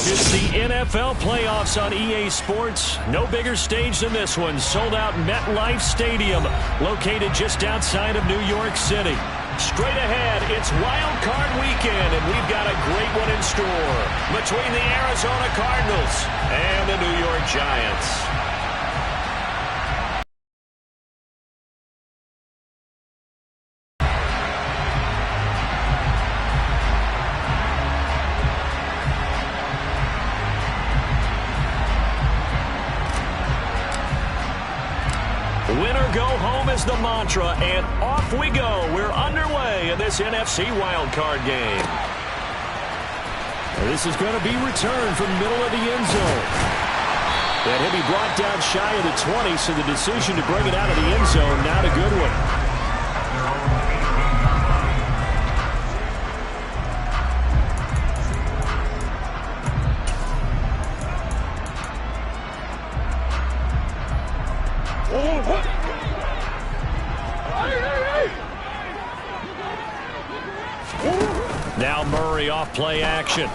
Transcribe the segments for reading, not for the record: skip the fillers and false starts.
It's the NFL playoffs on EA Sports. No bigger stage than this one. Sold out MetLife Stadium, located just outside of New York City. Straight ahead, it's Wild Card Weekend, and we've got a great one in store between the Arizona Cardinals and the New York Giants. Winner go home is the mantra, and off we go. We're underway in this NFC wildcard game. This is going to be returned from the middle of the end zone. And he'll be brought down shy of the 20, so the decision to bring it out of the end zone, not a good one. Now Murray off play action.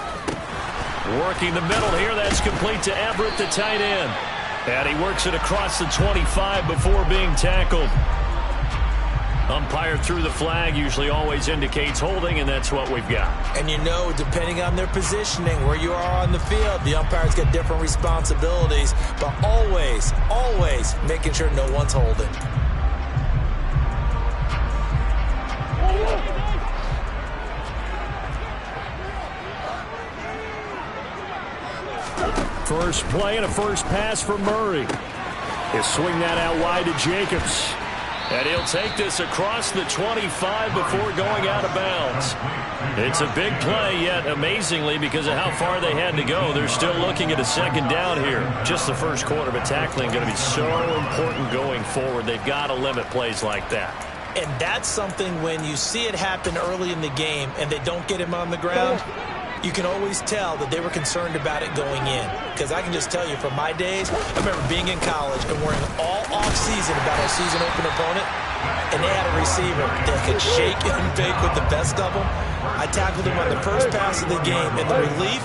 Working the middle here. That's complete to Everett, the tight end. And he works it across the 25 before being tackled. Umpire threw the flag. Usually always indicates holding, and that's what we've got. And you know, depending on their positioning, where you are on the field, the umpires get different responsibilities. But always, always making sure no one's holding. First play and a first pass for Murray. He'll swing that out wide to Jacobs. And he'll take this across the 25 before going out of bounds. It's a big play, yet amazingly, because of how far they had to go, they're still looking at a second down here. Just the first quarter, but tackling going to be so important going forward. They've got to limit plays like that. And that's something when you see it happen early in the game and they don't get him on the ground, you can always tell that they were concerned about it going in. Because I can just tell you from my days, I remember being in college and worrying all off-season about our season open opponent, and they had a receiver that could shake and bake with the best of them. I tackled him on the first pass of the game, and the relief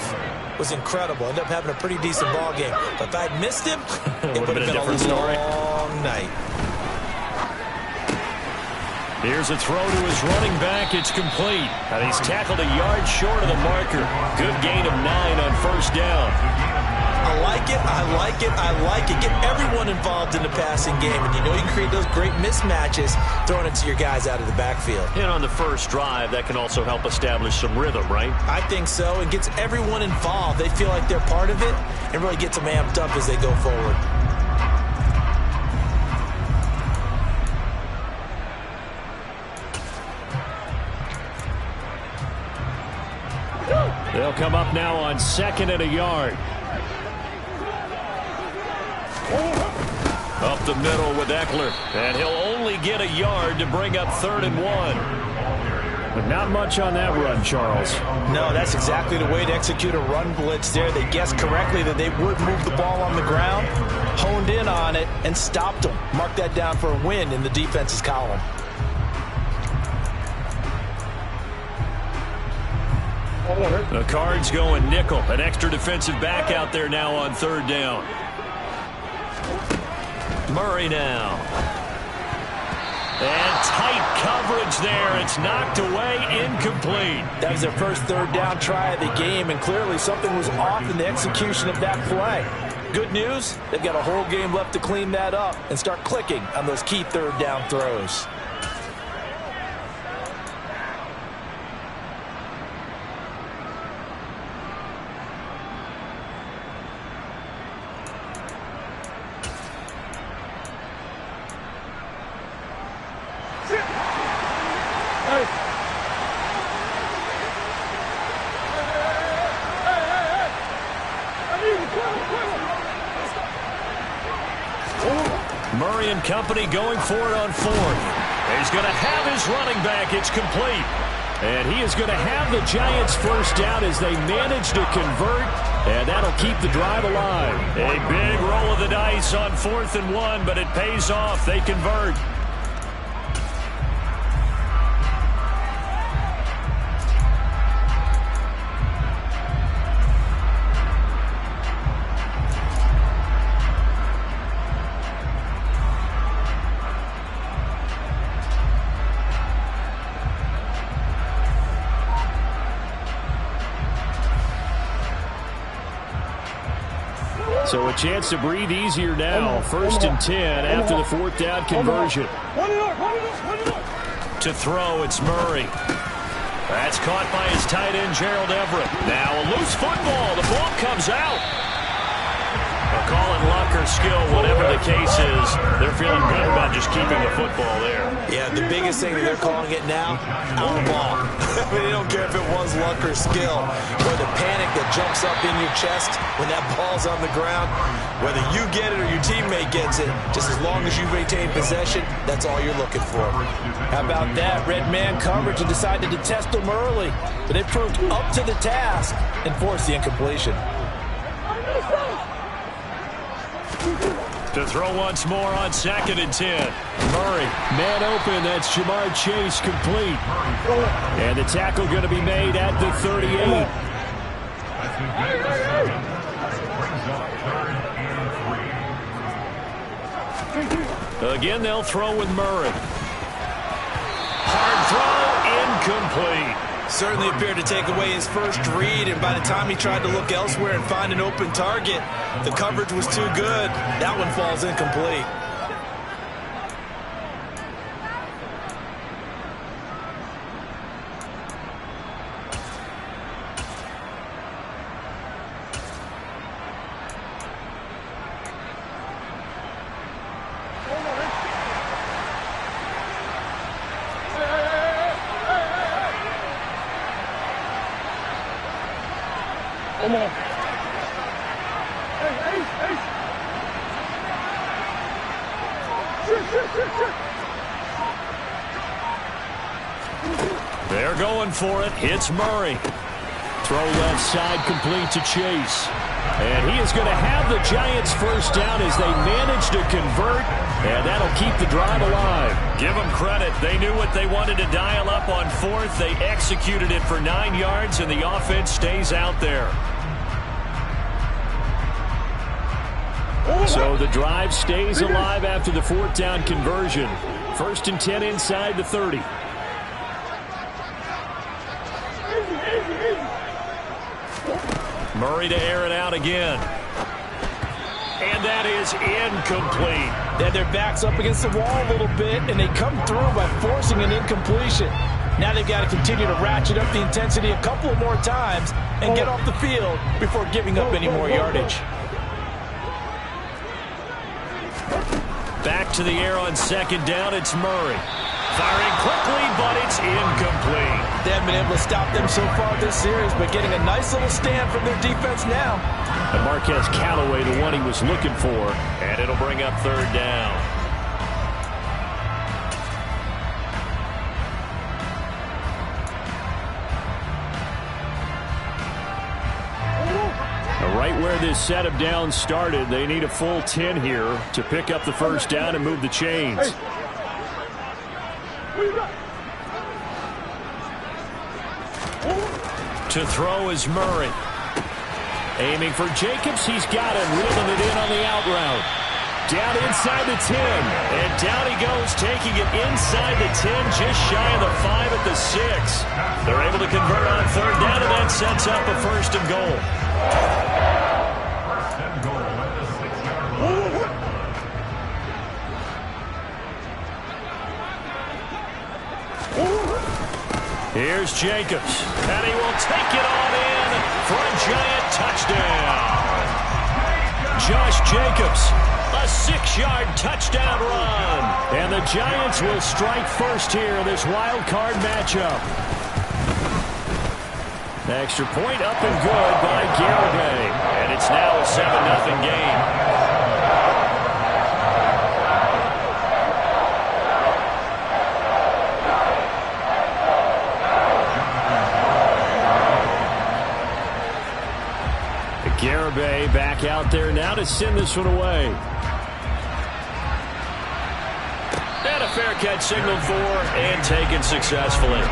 was incredible. Ended up having a pretty decent ball game. But if I'd missed him, it would have been a long night. Here's a throw to his running back. It's complete. And he's tackled a yard short of the marker. Good gain of 9 on first down. I like it, I like it, I like it. Get everyone involved in the passing game. And you know you can create those great mismatches throwing it to your guys out of the backfield. And on the first drive, that can also help establish some rhythm, right? I think so. It gets everyone involved. They feel like they're part of it and really gets them amped up as they go forward. They'll come up now on 2nd and a yard. Up the middle with Eckler. And he'll only get a yard to bring up 3rd and 1. But not much on that run, Charles. No, that's exactly the way to execute a run blitz there. They guessed correctly that they would move the ball on the ground, honed in on it, and stopped them. Mark that down for a win in the defense's column. The Cards going nickel. An extra defensive back out there now on 3rd down. Murray now. And tight coverage there. It's knocked away, incomplete. That was their first 3rd down try of the game, and clearly something was off in the execution of that play. Good news, they've got a whole game left to clean that up and start clicking on those key 3rd down throws. Murray and company going for it on 4th. He's going to have his running back. It's complete. And he is going to have the Giants first down as they manage to convert. And that'll keep the drive alive. A big roll of the dice on 4th and 1, but it pays off. They convert. So a chance to breathe easier now. 1st and 10 after the 4th down conversion. To throw, it's Murray. That's caught by his tight end, Gerald Everett. Now a loose football. The ball comes out. They'll call it luck or skill, whatever the case is. They're feeling good about just keeping the football there. Yeah, the biggest thing that they're calling it now, out of ball. I mean, they don't care if it was luck or skill, or the panic that jumps up in your chest when that ball's on the ground. Whether you get it or your teammate gets it, just as long as you retain possession, that's all you're looking for. How about that? Red man coverage and decided to test them early, but it proved up to the task and forced the incompletion. To throw once more on 2nd and 10. Murray, man open. That's Jamar Chase, complete. And the tackle going to be made at the 38. Again, they'll throw with Murray. Hard throw, incomplete. Certainly appeared to take away his first read, and by the time he tried to look elsewhere and find an open target, the coverage was too good. That one falls incomplete. They're going for it. Hits Murray. Throw left side, complete to Chase. And he is going to have the Giants first down as they manage to convert, and that'll keep the drive alive. Give them credit. They knew what they wanted to dial up on 4th. They executed it for 9 yards, and the offense stays out there. So the drive stays alive after the 4th down conversion. 1st and 10 inside the 30. Murray to air it out again. And that is incomplete. They had their backs up against the wall a little bit, and they come through by forcing an incompletion. Now they've got to continue to ratchet up the intensity a couple of more times and get off the field before giving up any more yardage. Back to the air on 2nd down, it's Murray. Firing quickly, but it's incomplete. They haven't been able to stop them so far this series, but getting a nice little stand from their defense now. And Marquez Callaway, the one he was looking for, and it'll bring up 3rd down. Right where this set of downs started, they need a full 10 here to pick up the first down and move the chains. To throw is Murray. Aiming for Jacobs. He's got him, reeling it in on the out route. Down inside the 10. And down he goes, taking it inside the 10, just shy of the 5 at the 6. They're able to convert on 3rd down, and that sets up a 1st and goal. Here's Jacobs, and he will take it on in for a Giant touchdown. Josh Jacobs, a 6-yard touchdown run. And the Giants will strike first here in this wild card matchup. The extra point up and good by Garibay. And it's now a 7-0 game. Garibay back out there now to send this one away. And a fair catch signaled for and taken successfully.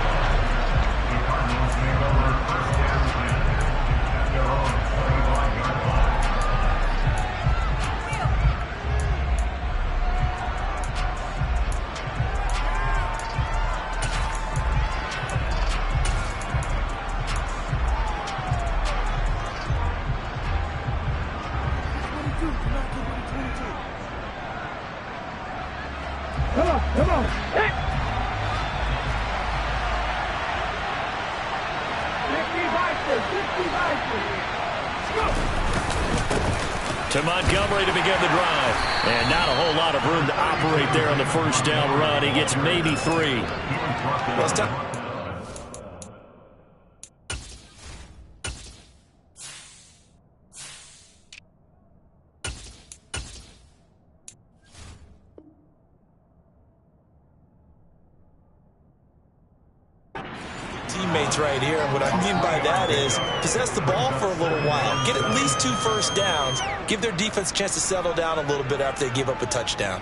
Come on. Hey. To Montgomery to begin the drive. And not a whole lot of room to operate there on the first down run. He gets maybe 3. Well, it's time. Teammates right here, and what I mean by that is possess the ball for a little while, get at least 2 first downs, give their defense a chance to settle down a little bit after they give up a touchdown.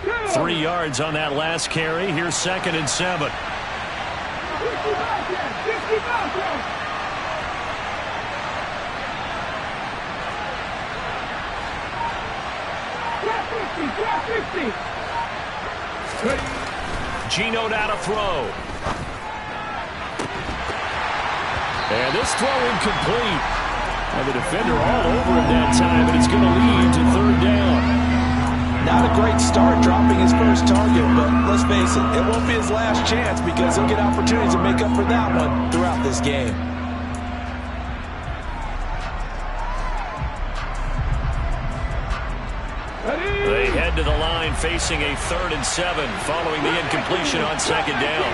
Yeah. 3 yards on that last carry. Here's 2nd and 7. Geno now to throw. And this throw incomplete. And the defender all over him that time, and it's going to lead to 3rd down. Not a great start dropping his first target, but let's face it, it won't be his last chance because he'll get opportunities to make up for that one throughout this game. They head to the line facing a 3rd and 7 following the incompletion on 2nd down.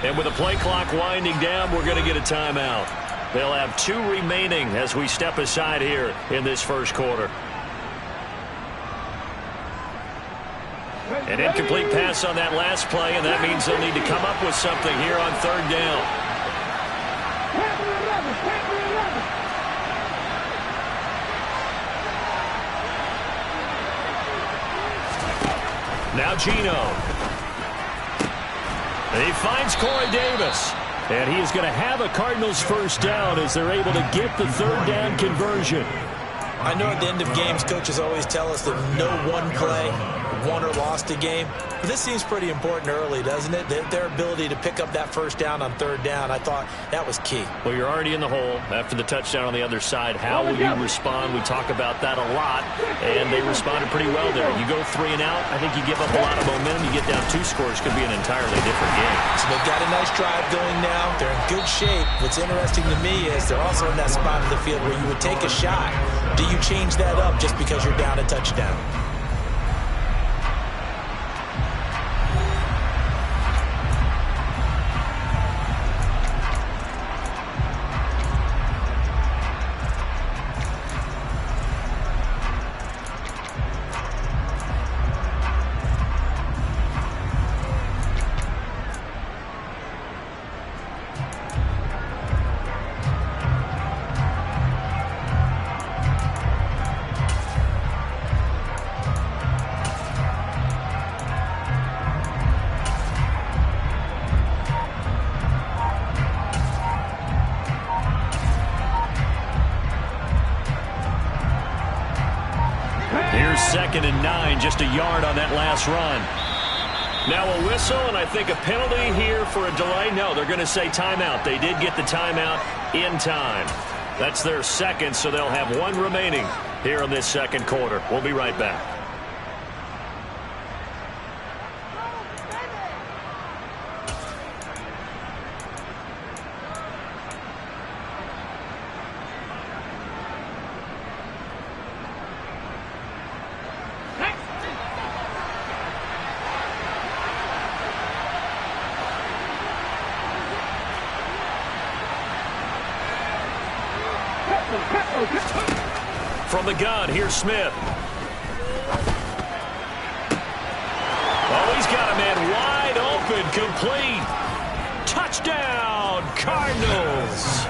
And with the play clock winding down, we're going to get a timeout. They'll have 2 remaining as we step aside here in this first quarter. An incomplete pass on that last play, and that means they'll need to come up with something here on 3rd down. Now Geno. And he finds Corey Davis. And he is going to have a Cardinals first down as they're able to get the 3rd down conversion. I know at the end of games, coaches always tell us that no one play won or lost a game. But this seems pretty important early, doesn't it? Their ability to pick up that first down on 3rd down, I thought that was key. Well, you're already in the hole after the touchdown on the other side. How will you respond? We talk about that a lot, and they responded pretty well there. You go 3 and out, I think you give up a lot of momentum. You get down 2 scores, could be an entirely different game. So they've got a nice drive going now. They're in good shape. What's interesting to me is they're also in that spot of the field where you would take a shot. Do you change that up just because you're down a touchdown? Here's 2nd and 9, just a yard on that last run. Now a whistle, and I think a penalty here for a delay. No, they're going to say timeout. They did get the timeout in time. That's their 2nd, so they'll have 1 remaining here in this 2nd quarter. We'll be right back. From the gun, here's Smith. Oh, he's got a man wide open, complete. Touchdown, Cardinals.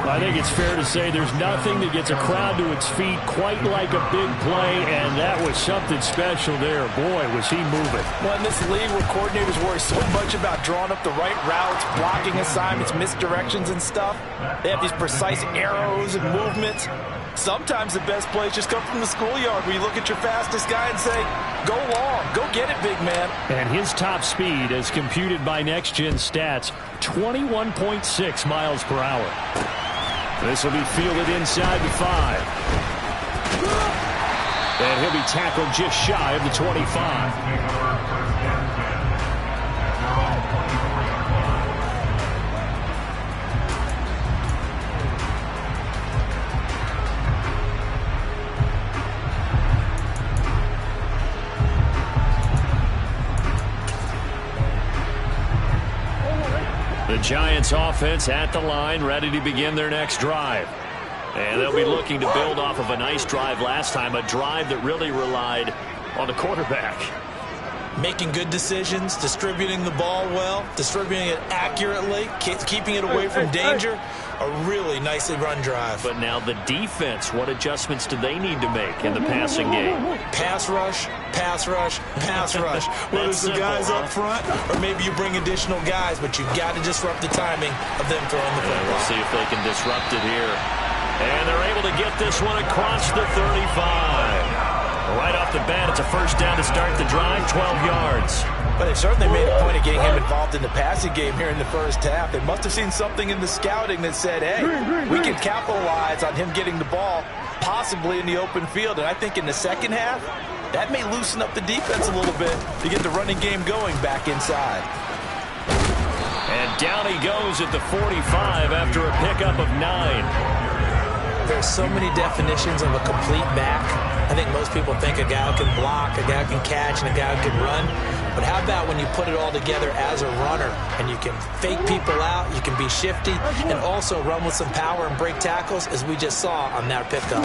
I think it's fair to say there's nothing that gets a crowd to its feet quite like a big play, and that was something special there. Boy, was he moving. Well, in this league where coordinators worry so much about drawing up the right routes, blocking assignments, misdirections and stuff, they have these precise arrows and movements. Sometimes the best plays just come from the schoolyard where you look at your fastest guy and say, go long, go get it, big man. And his top speed, as computed by Next Gen Stats, 21.6 miles per hour. This will be fielded inside the 5. And he'll be tackled just shy of the 25. The Giants offense at the line, ready to begin their next drive. And they'll be looking to build off of a nice drive last time, a drive that really relied on the quarterback. Making good decisions, distributing the ball well, distributing it accurately, keeping it away from danger. A really nicely run drive. But now the defense, what adjustments do they need to make in the passing game? Pass rush, pass rush, pass rush. Whether it's the guys up front or maybe you bring additional guys, but you've got to disrupt the timing of them throwing the football. We'll see if they can disrupt it here. And they're able to get this one across the 35. Right off the bat, it's a first down to start the drive, 12 yards. But they certainly made a point of getting him involved in the passing game here in the first half. They must have seen something in the scouting that said, hey, we can capitalize on him getting the ball, possibly in the open field. And I think in the second half, that may loosen up the defense a little bit to get the running game going back inside. And down he goes at the 45 after a pickup of 9. There's so many definitions of a complete back. I think most people think a guy who can block, a guy who can catch, and a guy who can run. But how about when you put it all together as a runner and you can fake people out, you can be shifty, and also run with some power and break tackles, as we just saw on that pickup.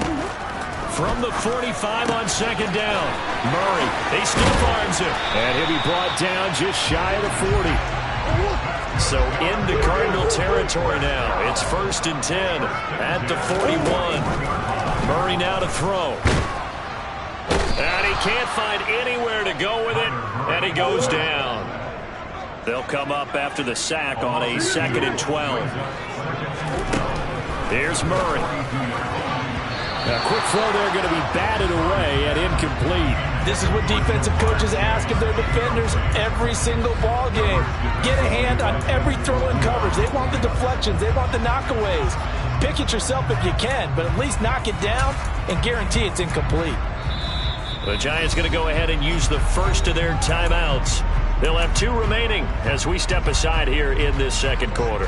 From the 45 on second down, Murray, he stiff arms it, and he'll be brought down just shy of the 40. So into Cardinal territory now. It's 1st and 10 at the 41. Murray now to throw. And he can't find anywhere to go with it, and he goes down. They'll come up after the sack on a 2nd and 12. Here's Murray. A quick throw there going to be batted away and incomplete. This is what defensive coaches ask of their defenders every single ball game. Get a hand on every throw in coverage. They want the deflections. They want the knockaways. Pick it yourself if you can, but at least knock it down and guarantee it's incomplete. The Giants going to go ahead and use the first of their timeouts. They'll have 2 remaining as we step aside here in this second quarter.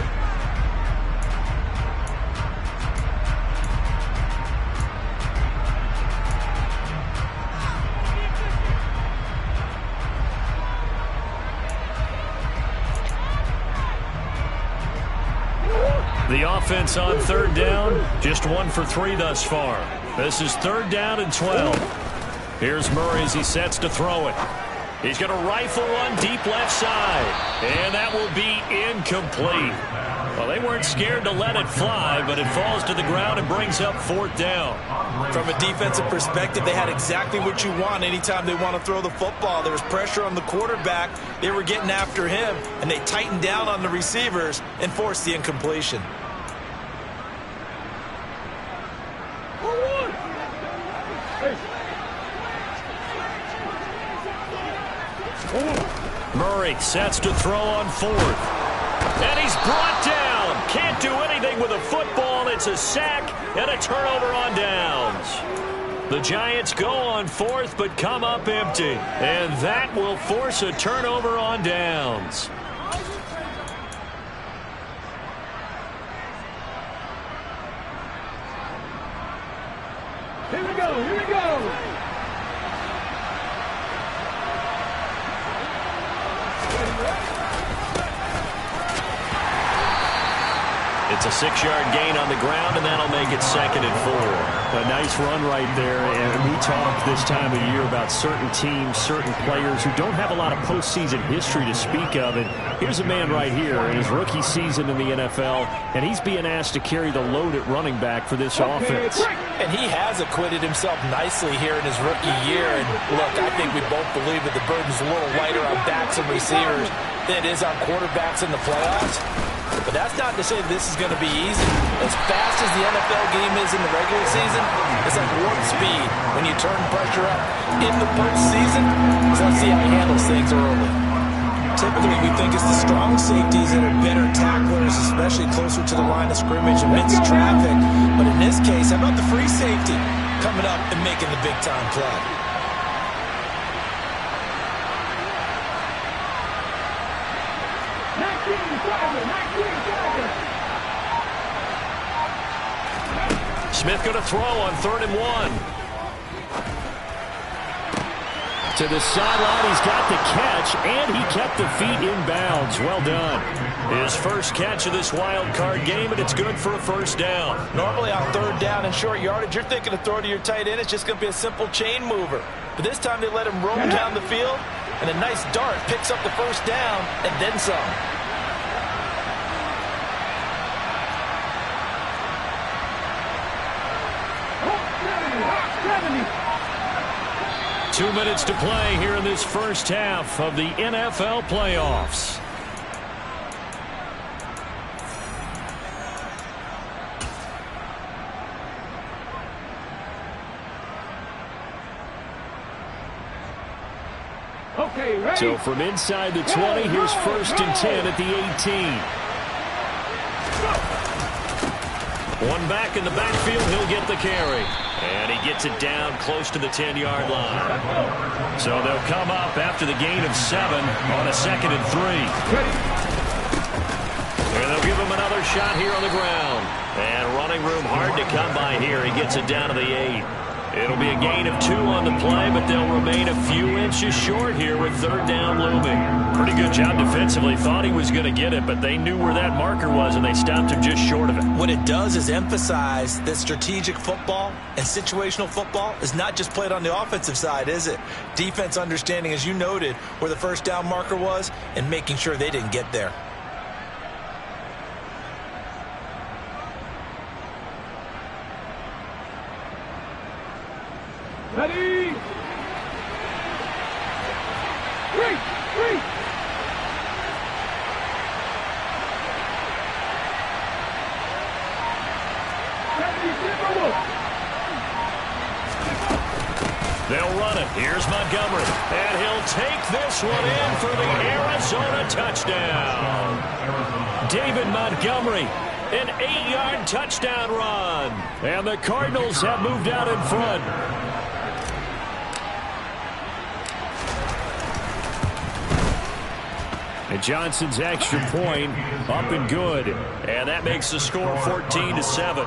The offense on 3rd down, just 1 for 3 thus far. This is 3rd down and 12. Here's Murray as he sets to throw it. He's going to rifle one deep left side, and that will be incomplete. Well, they weren't scared to let it fly, but it falls to the ground and brings up 4th down. From a defensive perspective, they had exactly what you want anytime they want to throw the football. There was pressure on the quarterback. They were getting after him, and they tightened down on the receivers and forced the incompletion. Murray sets to throw on 4th. And he's brought down. Can't do anything with a football. It's a sack and a turnover on downs. The Giants go on 4th but come up empty. And that will force a turnover on downs. Here we go, here we go. It's a 6-yard gain on the ground, and that'll make it 2nd and 4. A nice run right there, and we talk this time of year about certain teams, certain players who don't have a lot of postseason history to speak of. And here's a man right here in his rookie season in the NFL, and he's being asked to carry the load at running back for this offense. And he has acquitted himself nicely here in his rookie year. And look, I think we both believe that the burden's a little lighter on backs and receivers than it is on quarterbacks in the playoffs. But that's not to say that this is going to be easy. As fast as the NFL game is in the regular season, it's like warp speed when you turn pressure up in the postseason. So let's see how he handles things early. Typically, we think it's the strong safeties that are better tacklers, especially closer to the line of scrimmage amidst traffic. But in this case, how about the free safety coming up and making the big-time play? Smith going to throw on 3rd and 1. To the sideline, he's got the catch, and he kept the feet in bounds. Well done. His first catch of this wild card game, and it's good for a 1st down. Normally on 3rd down and short yardage, you're thinking to throw to your tight end. It's just going to be a simple chain mover. But this time they let him roam down the field, and a nice dart picks up the 1st down and then some. 2 minutes to play here in this first half of the NFL playoffs. Okay, ready? So from inside the 20, here's 1st and 10 at the 18. One back in the backfield, he'll get the carry. And he gets it down close to the 10-yard line. So they'll come up after the gain of 7 on a 2nd and 3. And they'll give him another shot here on the ground. And running room hard to come by here. He gets it down to the 8. It'll be a gain of 2 on the play, but they'll remain a few inches short here with 3rd down looming. Pretty good job defensively. Thought he was going to get it, but they knew where that marker was, and they stopped him just short of it. What it does is emphasize that strategic football and situational football is not just played on the offensive side, is it? Defense understanding, as you noted, where the 1st down marker was and making sure they didn't get there. Ready? Three. They'll run it. Here's Montgomery. And he'll take this one in for the Arizona touchdown. David Montgomery, an 8-yard touchdown run. And the Cardinals have moved out in front. And Johnson's extra point up and good. And that makes the score 14-7.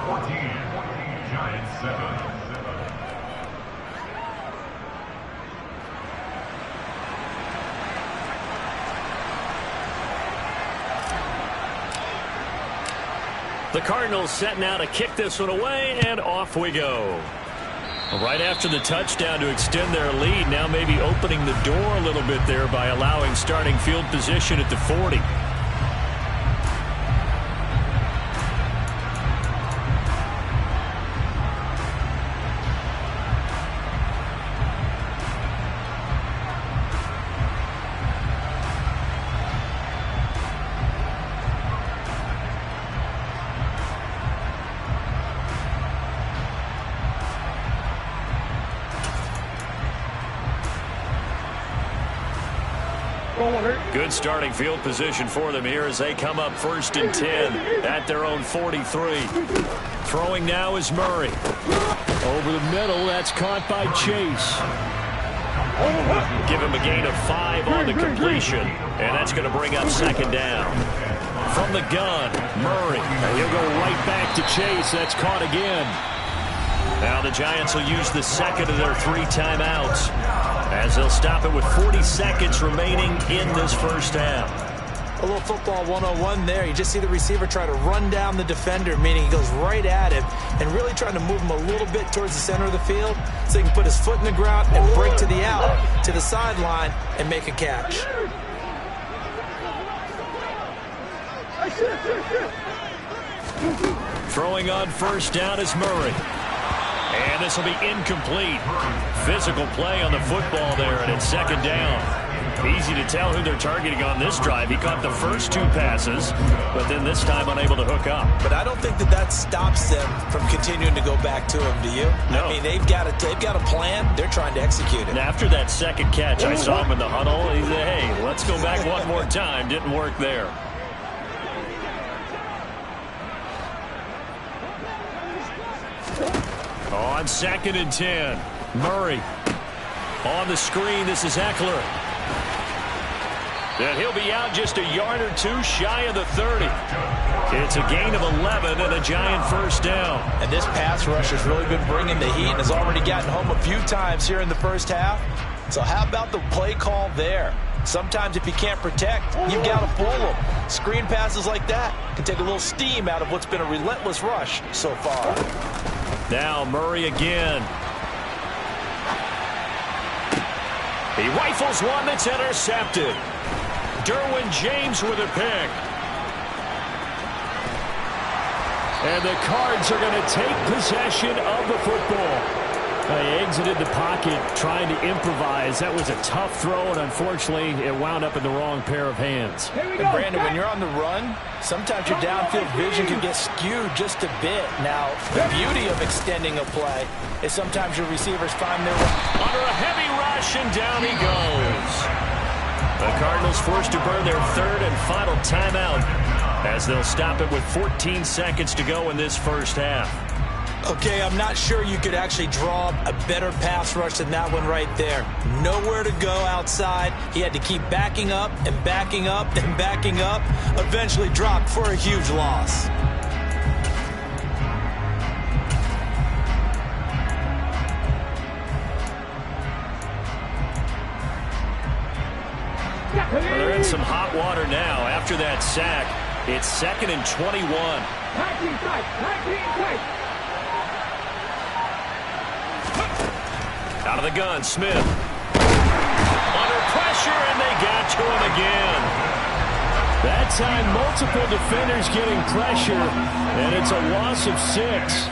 The Cardinals setting out to kick this one away, and off we go. Right after the touchdown to extend their lead, now maybe opening the door a little bit there by allowing starting field position at the 40. Good starting field position for them here as they come up 1st and 10 at their own 43. Throwing now is Murray. Over the middle, that's caught by Chase. Give him a gain of 5 on the completion, and that's going to bring up 2nd down. From the gun, Murray. He'll go right back to Chase. That's caught again. Now the Giants will use the 2nd of their 3 timeouts, as they'll stop it with 40 seconds remaining in this first half. A little football 101 there. You just see the receiver try to run down the defender, meaning he goes right at him and really trying to move him a little bit towards the center of the field so he can put his foot in the ground and break to the out, to the sideline, and make a catch. Throwing on first down is Murray. And this will be incomplete. Physical play on the football there, and it's second down. Easy to tell who they're targeting on this drive. He caught the first 2 passes, but then this time unable to hook up. But I don't think that stops them from continuing to go back to him, do you? No. I mean, they've got a plan. They're trying to execute it. And after that second catch, I saw him in the huddle. He said, hey, let's go back one more time. Didn't work there. On 2nd and 10, Murray on the screen. This is Eckler. And he'll be out just a yard or 2 shy of the 30. It's a gain of 11 and a giant first down. And this pass rush has really been bringing the heat and has already gotten home a few times here in the first half. So how about the play call there? Sometimes if you can't protect, you've got to pull them. Screen passes like that can take a little steam out of what's been a relentless rush so far. Now Murray again. He rifles one that's intercepted. Derwin James with a pick. And the Cards are going to take possession of the football. They exited the pocket trying to improvise. That was a tough throw, and unfortunately, it wound up in the wrong pair of hands. And Brandon, when you're on the run, sometimes your downfield vision can get skewed just a bit. Now, the beauty of extending a play is sometimes your receivers find their way. Under a heavy rush, and down he goes. The Cardinals forced to burn their 3rd and final timeout as they'll stop it with 14 seconds to go in this first half. Okay, I'm not sure you could actually draw a better pass rush than that one right there. Nowhere to go outside. He had to keep backing up and backing up and backing up. Eventually dropped for a huge loss. Well, they're in some hot water now. After that sack, it's 2nd and 21. 19 tight, 19 tight. Out of the gun, Smith. Under pressure, and they got to him again. That time, multiple defenders getting pressure, and it's a loss of 6.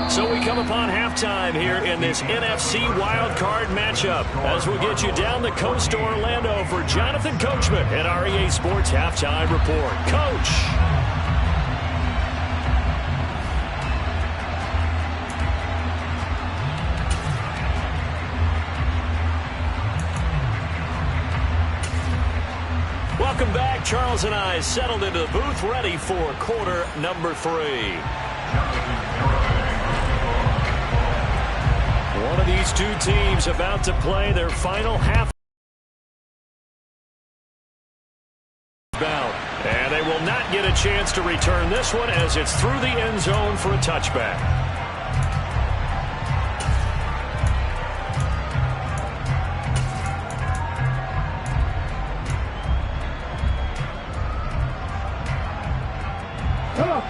So we come upon halftime here in this NFC wildcard matchup as we'll get you down the coast to Orlando for Jonathan Coachman at REA Sports Halftime Report. Coach. Welcome back. Charles and I settled into the booth ready for quarter number 3. One of these two teams about to play their final half bout. And they will not get a chance to return this one as it's through the end zone for a touchback.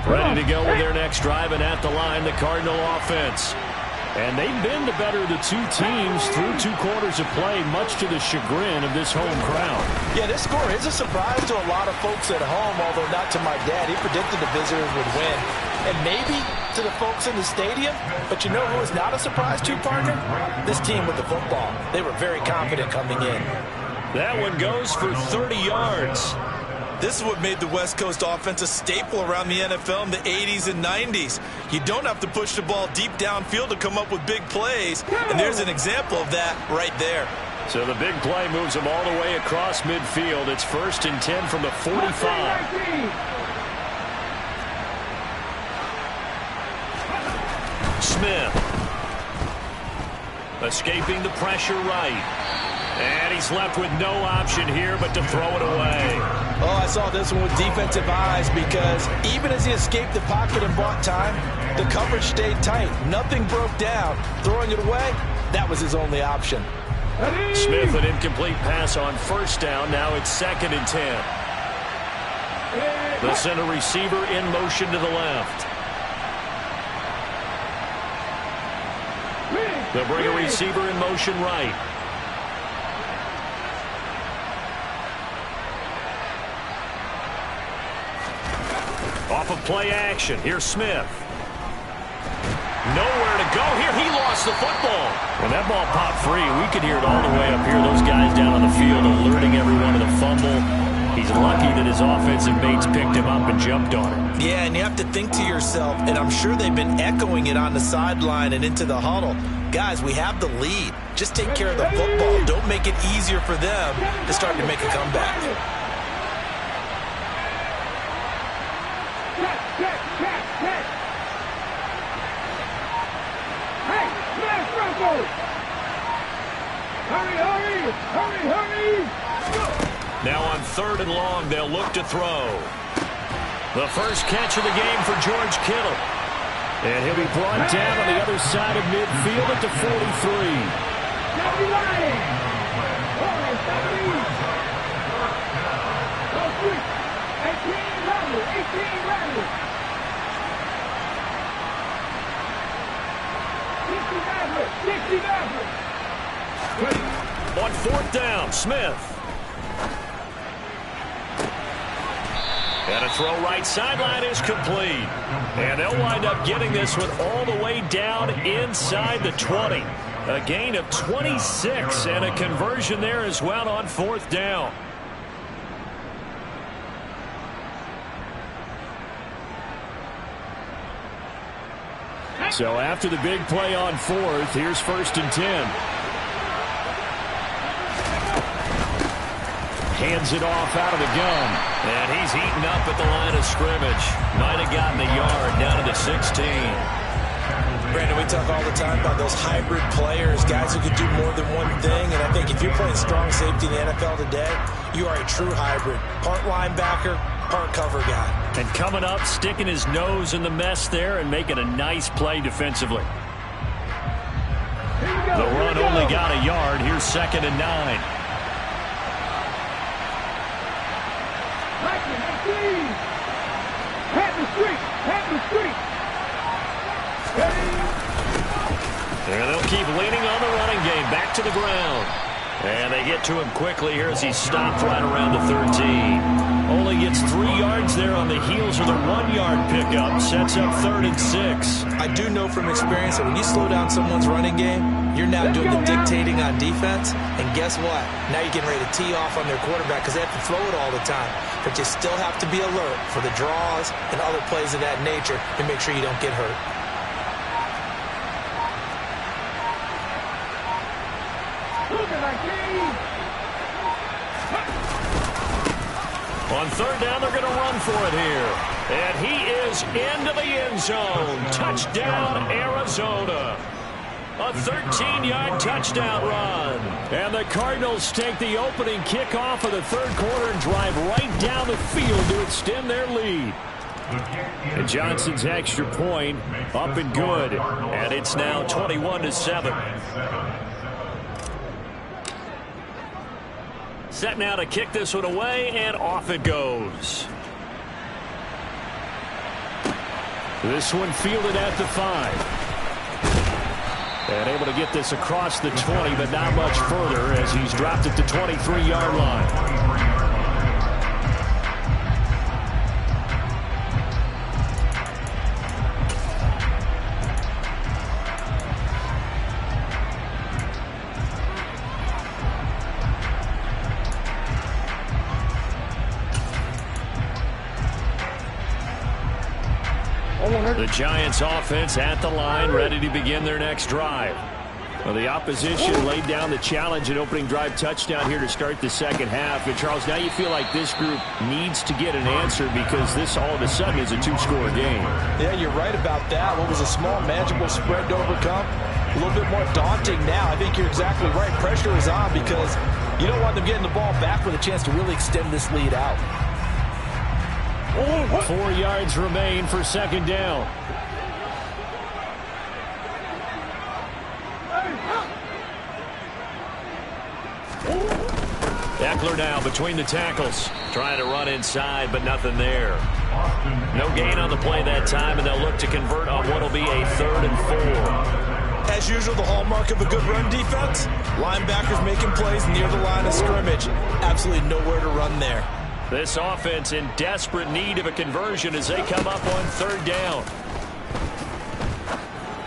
Ready to go with their next drive, and at the line, the Cardinal offense. And they've been the better of the two teams through 2 quarters of play, much to the chagrin of this home crowd. Yeah, this score is a surprise to a lot of folks at home, although not to my dad. He predicted the visitors would win. And maybe to the folks in the stadium, but you know who is not a surprise to, partner? This team with the football. They were very confident coming in. That one goes for 30 yards. This is what made the West Coast offense a staple around the NFL in the 80s and 90s. You don't have to push the ball deep downfield to come up with big plays, and there's an example of that right there. So the big play moves them all the way across midfield. It's 1st and 10 from the 45. Smith. Escaping the pressure right. And he's left with no option here but to throw it away. Oh, I saw this one with defensive eyes because even as he escaped the pocket and bought time, the coverage stayed tight. Nothing broke down. Throwing it away, that was his only option. Smith, an incomplete pass on first down. Now it's 2nd and 10. They'll send a receiver in motion to the left. They'll bring a receiver in motion right. Off of play action. Here's Smith. Nowhere to go here. He lost the football. When that ball popped free, we could hear it all the way up here. Those guys down on the field alerting everyone to the fumble. He's lucky that his offensive mates picked him up and jumped on him. Yeah, and you have to think to yourself, and I'm sure they've been echoing it on the sideline and into the huddle. Guys, we have the lead. Just take care of the football. Don't make it easier for them to start to make a comeback. Now on 3rd and long, they'll look to throw. The first catch of the game for George Kittle. And he'll be brought down on the other side of midfield at the 43. On 4th down, Smith. And a throw right sideline is complete. And they'll wind up getting this one all the way down inside the 20. A gain of 26 and a conversion there as well on 4th down. So after the big play on 4th, here's 1st and 10. Hands it off out of the gun. And he's eaten up at the line of scrimmage. Might have gotten a yard down to the 16. Brandon, we talk all the time about those hybrid players, guys who can do more than one thing. And I think if you're playing strong safety in the NFL today, you are a true hybrid. Part linebacker, part cover guy. And coming up, sticking his nose in the mess there and making a nice play defensively. The run only got a yard. Here's 2nd and 9. And they'll keep leaning on the running game. Back to the ground. And they get to him quickly here as he stopped right around the 13. Only gets 3 yards there on the heels of the 1-yard pickup. Sets up 3rd and 6. I do know from experience that when you slow down someone's running game, you're now doing the dictating on defense. And guess what? Now you're getting ready to tee off on their quarterback because they have to throw it all the time. But you still have to be alert for the draws and other plays of that nature to make sure you don't get hurt. On 3rd down, they're going to run for it here. And he is into the end zone. Touchdown, Arizona. A 13-yard touchdown run. And the Cardinals take the opening kickoff of the 3rd quarter and drive right down the field to extend their lead. And Johnson's extra point up and good. And it's now 21-7. Set now to kick this one away, and off it goes. This one fielded at the 5. And able to get this across the 20, but not much further as he's dropped at the 23-yard line. The Giants offense at the line, ready to begin their next drive. Well, the opposition laid down the challenge and opening drive touchdown here to start the second half. And Charles, now you feel like this group needs to get an answer because this all of a sudden is a 2-score game. Yeah, you're right about that. What was a small, manageable spread to overcome, a little bit more daunting now. I think you're exactly right. Pressure is on because you don't want them getting the ball back with a chance to really extend this lead out. 4 yards remain for 2nd down. Eckler now between the tackles. Trying to run inside, but nothing there. No gain on the play that time, and they'll look to convert on what will be a 3rd and 4. As usual, the hallmark of a good run defense, linebackers making plays near the line of scrimmage. Absolutely nowhere to run there. This offense in desperate need of a conversion as they come up on 3rd down.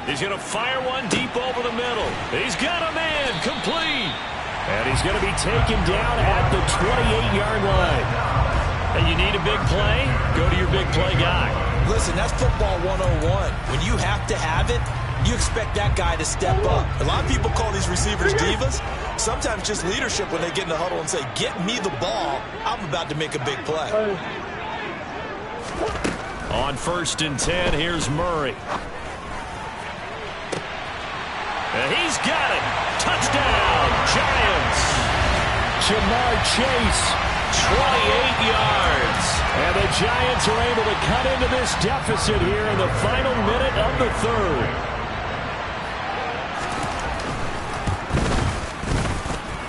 He's going to fire one deep over the middle. He's got a man complete. And he's going to be taken down at the 28-yard line. And you need a big play? Go to your big play guy. Listen, that's football 101. When you have to have it, you expect that guy to step up. A lot of people call these receivers divas. Sometimes just leadership when they get in the huddle and say, get me the ball. I'm about to make a big play. On 1st and 10, here's Murray. And he's got it. Touchdown, Giants. Jamar Chase, 28 yards. And the Giants are able to cut into this deficit here in the final minute of the 3rd.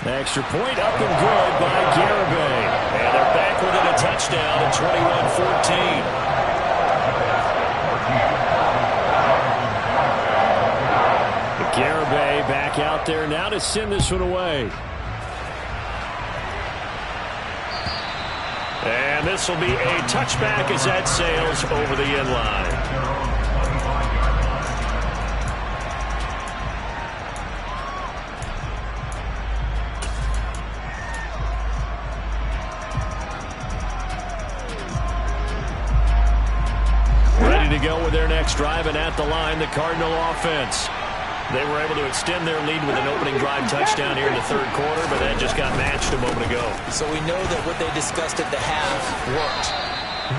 Extra point up and good by Garibay. And they're back within a touchdown at 21-14. Garibay back out there now to send this one away. And this will be a touchback as that sails over the end line. Ready to go with their next drive, and at the line, the Cardinal offense. They were able to extend their lead with an opening drive touchdown here in the 3rd quarter, but that just got matched a moment ago. So we know that what they discussed at the half worked.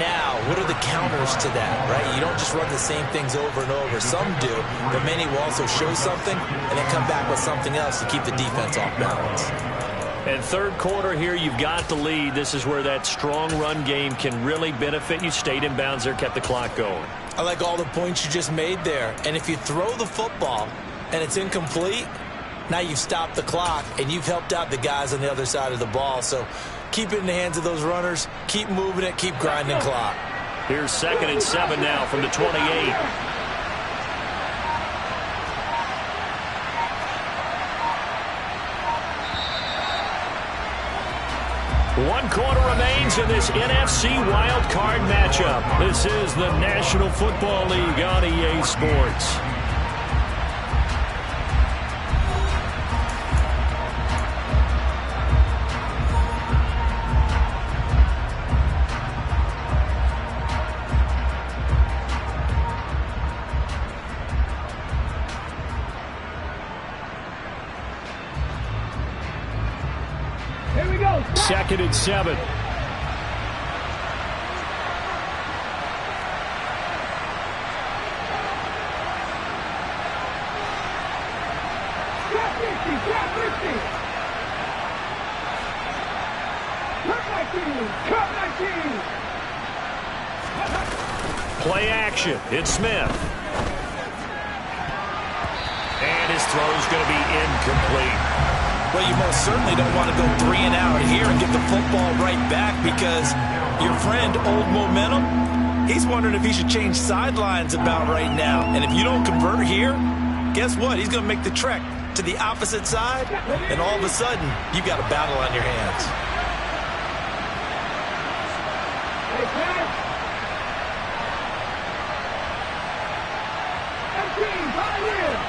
Now, what are the counters to that, right? You don't just run the same things over and over. Some do, but many will also show something and then come back with something else to keep the defense off balance. And 3rd quarter here, you've got the lead. This is where that strong run game can really benefit you. Stayed in bounds there, kept the clock going. I like all the points you just made there. And if you throw the football and it's incomplete, now you've stopped the clock and you've helped out the guys on the other side of the ball. So keep it in the hands of those runners. Keep moving it. Keep grinding clock. Here's 2nd and 7 now from the 28. One quarter remains in this NFC Wild Card matchup. This is the National Football League on EA Sports. Here we go. 2nd and 7. Trap 50, trap 50. Trap 19. Play action. It's Smith. And his throw's going to be incomplete. Well, you most certainly don't want to go 3 and out here and get the football right back, because your friend, Old Momentum, he's wondering if he should change sidelines about right now. And if you don't convert here, guess what? He's going to make the trek to the opposite side, and all of a sudden, you've got a battle on your hands. Hey, Pat. 19, 5 years.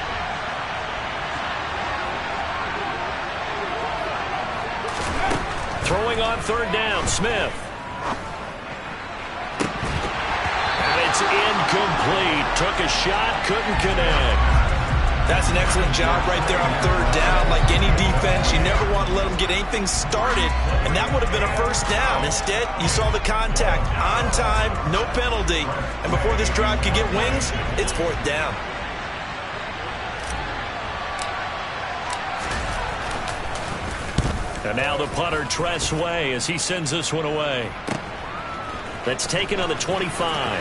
Throwing on 3rd down, Smith. And it's incomplete. Took a shot, couldn't connect. That's an excellent job right there on 3rd down. Like any defense, you never want to let them get anything started, and that would have been a 1st down. Instead, you saw the contact on time, no penalty, and before this drive could get wings, it's 4th down. And now the punter, Tress Way, as he sends this one away. That's taken on the 25.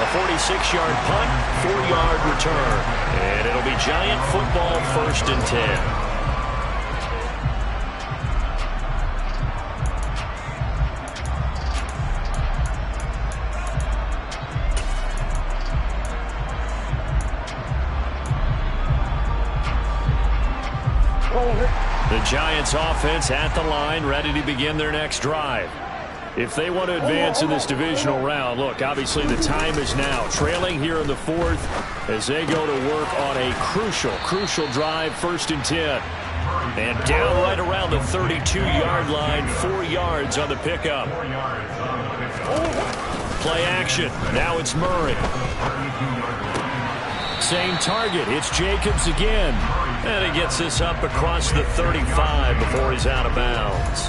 A 46-yard punt, 4-yard return. And it'll be Giant football, 1st and 10. The Giants offense at the line, ready to begin their next drive. If they want to advance in this divisional round, look, obviously the time is now. Trailing here in the 4th as they go to work on a crucial drive, 1st and 10. And down right around the 32-yard line, 4 yards on the pickup. Play action. Now it's Murray. Same target. It's Jacobs again. And he gets this up across the 35 before he's out of bounds.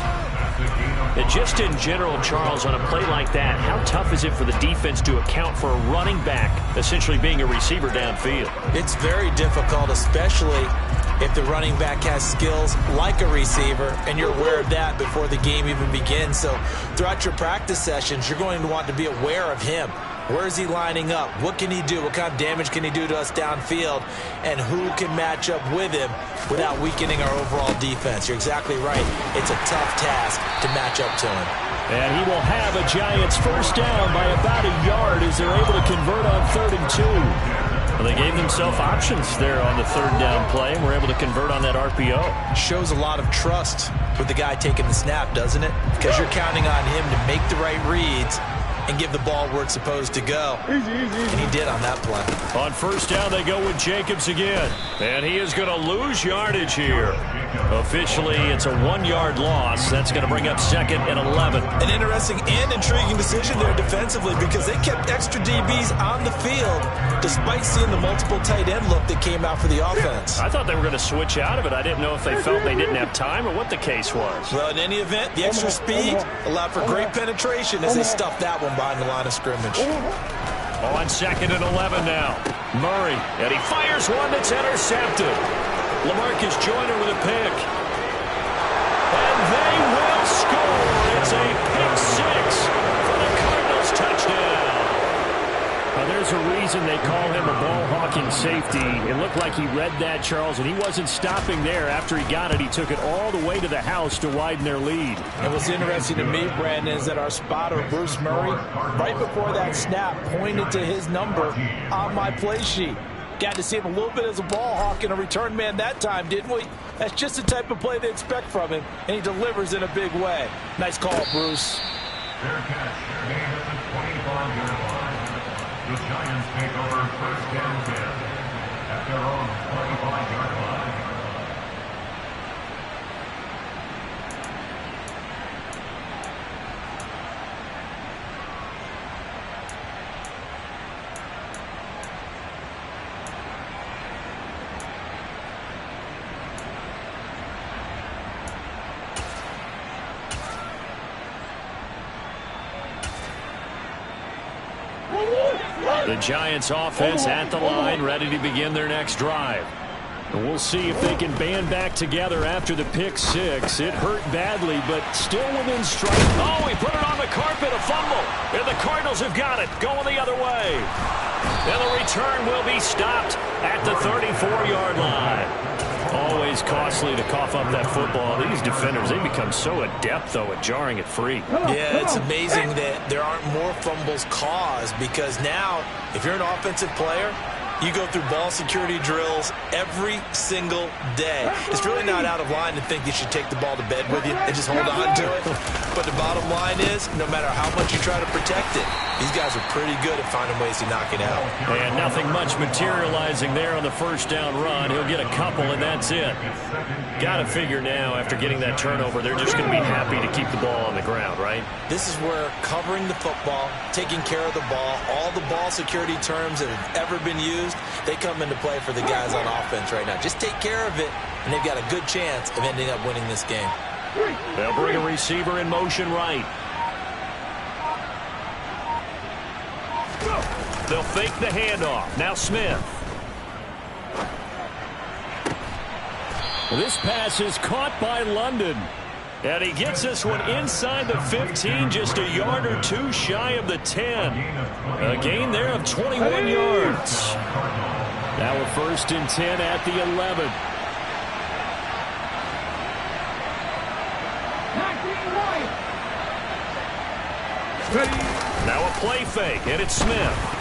And just in general, Charles, on a play like that, how tough is it for the defense to account for a running back essentially being a receiver downfield? It's very difficult, especially if the running back has skills like a receiver, and you're aware of that before the game even begins. So throughout your practice sessions, you're going to want to be aware of him. Where is he lining up? What can he do? What kind of damage can he do to us downfield? And who can match up with him without weakening our overall defense? You're exactly right. It's a tough task to match up to him. And he will have a Giants first down by about a yard as they're able to convert on 3rd and 2. Well, they gave themselves options there on the 3rd down play and were able to convert on that RPO. Shows a lot of trust with the guy taking the snap, doesn't it? Because you're counting on him to make the right reads and give the ball where it's supposed to go. And he did on that play. On 1st down, they go with Jacobs again. And he is going to lose yardage here. Officially, it's a 1-yard loss. That's going to bring up 2nd and 11. An interesting and intriguing decision there defensively because they kept extra DBs on the field despite seeing the multiple tight end look that came out for the offense. I thought they were going to switch out of it. I didn't know if they felt they didn't have time or what the case was. Well, in any event, the extra speed allowed for great penetration as they stuffed that one behind the line of scrimmage. On 2nd and 11 now. Murray, and he fires one that's intercepted. LaMarcus Joyner with a pick. And they will score. It's a pick 6 for the Cardinals touchdown. Now, there's a reason they call him a ball-hawking safety. It looked like he read that, Charles, and he wasn't stopping there. After he got it, he took it all the way to the house to widen their lead. And what's interesting to me, Brandon, is that our spotter, Bruce Murray, right before that snap, pointed to his number on my play sheet. Got to see him a little bit as a ball hawk and a return man that time, didn't we? That's just the type of play they expect from him, and he delivers in a big way. Nice call, Bruce. Fair catch. They're gained at the 25-yard line. The Giants take over 1st and 10 at their own 25-yard line. The Giants offense at the line, ready to begin their next drive. And we'll see if they can band back together after the pick 6. It hurt badly, but still within strike. Oh, he put it on the carpet, a fumble. And the Cardinals have got it, going the other way. And the return will be stopped at the 34-yard line. Always costly to cough up that football. These defenders, they become so adept, though, at jarring it free. Yeah, it's amazing that there aren't more fumbles caused because now, if you're an offensive player, you go through ball security drills every single day. It's really not out of line to think you should take the ball to bed with you and just hold on to it. But the bottom line is, no matter how much you try to protect it, these guys are pretty good at finding ways to knock it out. And nothing much materializing there on the 1st down run. He'll get a couple, and that's it. Got to figure now, after getting that turnover, they're just going to be happy to keep the ball on the ground, right? This is where covering the football, taking care of the ball, all the ball security terms that have ever been used, they come into play for the guys on offense right now. Just take care of it, and they've got a good chance of ending up winning this game. They'll bring a receiver in motion right. They'll fake the handoff. Now Smith. This pass is caught by London. And he gets this one inside the 15, just a yard or two shy of the 10. A gain there of 21 yards. Now a 1st and 10 at the 11. Now a play fake, and it's Smith.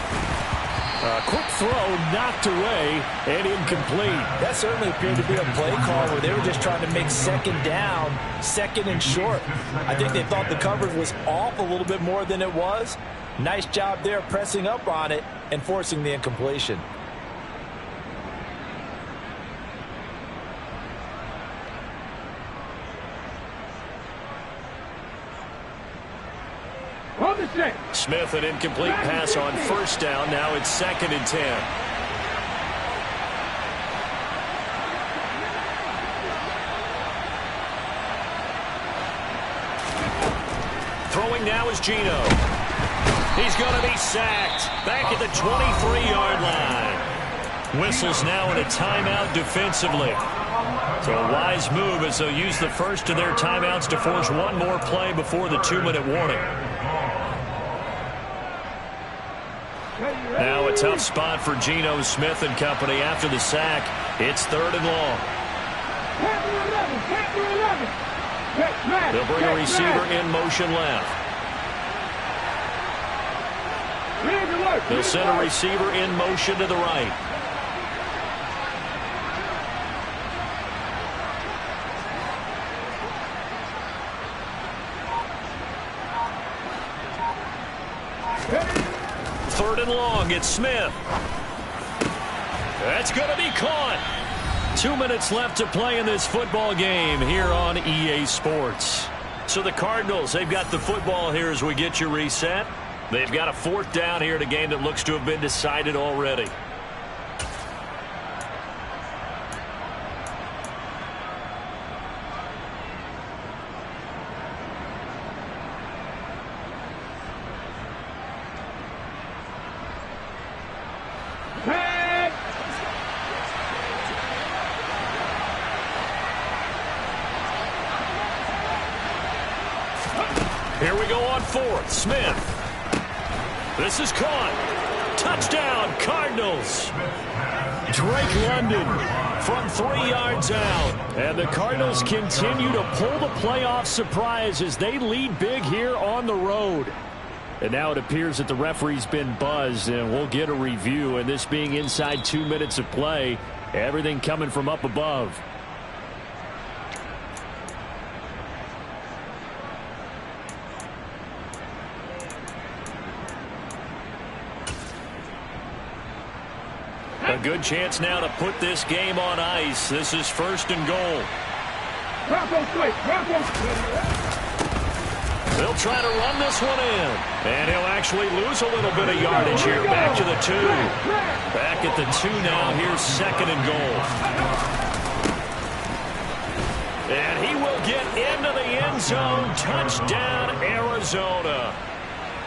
A quick throw knocked away and incomplete. That certainly appeared to be a play call where they were just trying to make 2nd down, 2nd and short. I think they thought the coverage was off a little bit more than it was. Nice job there pressing up on it and forcing the incompletion. Smith, an incomplete pass on 1st down. Now it's 2nd and 10. Throwing now is Geno. He's going to be sacked. Back at the 23-yard line. Whistles now in a timeout defensively. So a wise move as they'll use the first of their timeouts to force one more play before the 2-minute warning. Now a tough spot for Geno Smith and company after the sack. It's 3rd and long. They'll bring a receiver in motion left. They'll send a receiver in motion to the right. Third and long, it's Smith. That's going to be caught. 2 minutes left to play in this football game here on EA Sports. So the Cardinals, they've got the football here as we get you reset. They've got a 4th down here in a game that looks to have been decided already. Here we go on 4th. Smith. This is caught. Touchdown, Cardinals. Drake London from 3 yards out. And the Cardinals continue to pull the playoff surprise as they lead big here on the road. And now it appears that the referee's been buzzed, and we'll get a review. And this being inside 2 minutes of play, everything coming from up above. A good chance now to put this game on ice. This is 1st and goal. They'll try to run this one in. And he'll actually lose a little bit of yardage here. Back to the 2. Back at the 2 now. Here's 2nd and goal. And he will get into the end zone. Touchdown, Arizona.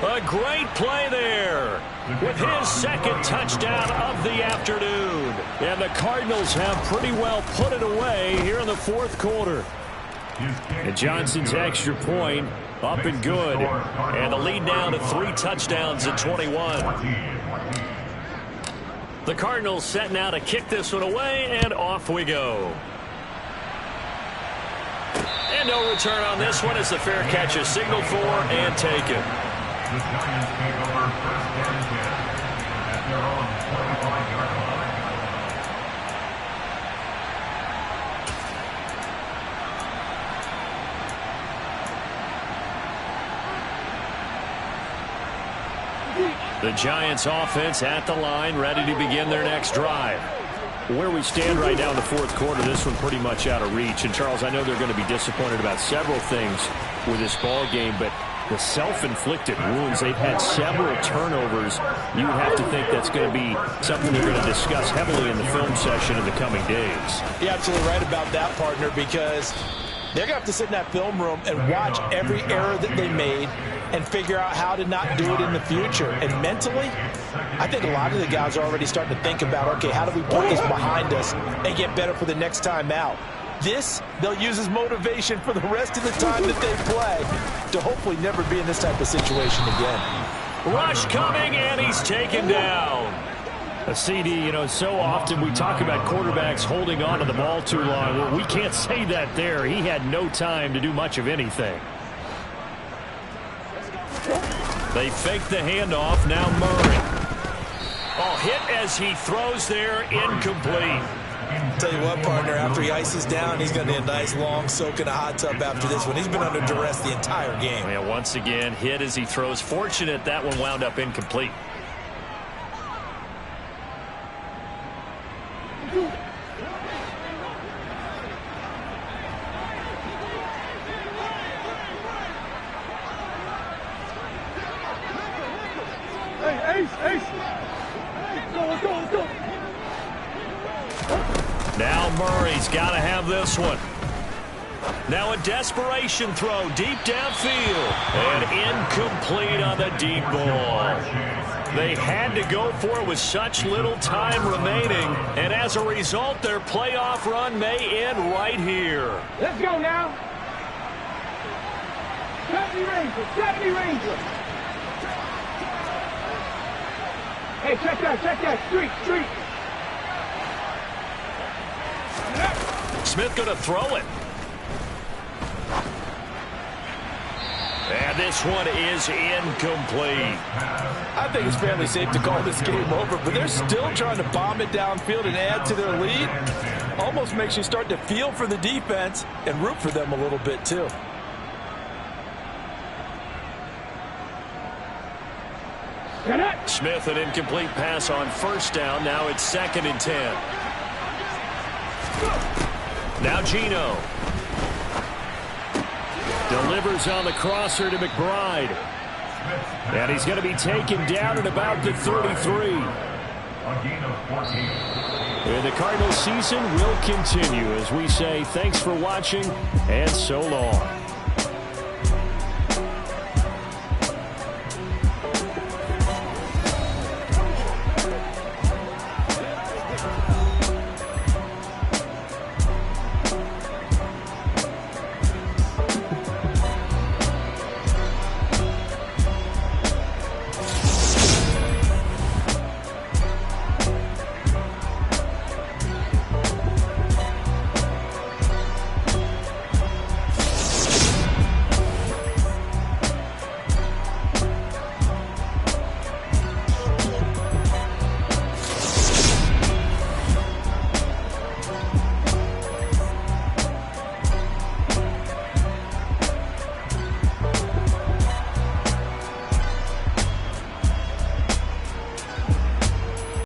A great play there with his 2nd touchdown of the afternoon. And the Cardinals have pretty well put it away here in the 4th quarter. And Johnson's extra point up and good. And the lead now to 3 touchdowns at 21. The Cardinals set now to kick this one away, and off we go. And no return on this one as the fair catch is signaled for and taken. The Giants take over 1st and 10 at their own 25-yard line. The Giants offense at the line, ready to begin their next drive. Where we stand right now in the 4th quarter, this one pretty much out of reach. And, Charles, I know they're going to be disappointed about several things with this ball game, but the self-inflicted wounds, they've had several turnovers. You would have to think that's going to be something they're going to discuss heavily in the film session in the coming days. You're absolutely right about that, partner, because they're going to have to sit in that film room and watch every error that they made and figure out how to not do it in the future. And mentally, I think a lot of the guys are already starting to think about, okay, how do we put this behind us and get better for the next time out? This, they'll use as motivation for the rest of the time that they play to hopefully never be in this type of situation again. Rush coming, and he's taken down. A CD, so often we talk about quarterbacks holding on to the ball too long. Well, we can't say that there. He had no time to do much of anything. They fake the handoff. Now Murray. Oh, hit as he throws there, incomplete. Tell you what, partner, after he ices down, he's going to need a nice long soak in a hot tub after this one. He's been under duress the entire game. Yeah, once again, hit as he throws. Fortunate that one wound up incomplete. Now Murray's got to have this one. Now a desperation throw deep downfield. And incomplete on the deep ball. They had to go for it with such little time remaining. And as a result, their playoff run may end right here. Let's go now. 70 Rangers, 70 Rangers. Hey, check that, street. Smith going to throw it. And this one is incomplete. I think it's fairly safe to call this game over, but they're still trying to bomb it downfield and add to their lead. Almost makes you start to feel for the defense and root for them a little bit, too. Smith, an incomplete pass on first down. Now it's 2nd and 10. Now Geno. Delivers on the crosser to McBride. And he's going to be taken down at about the 33. And the Cardinals season will continue as we say thanks for watching and so long.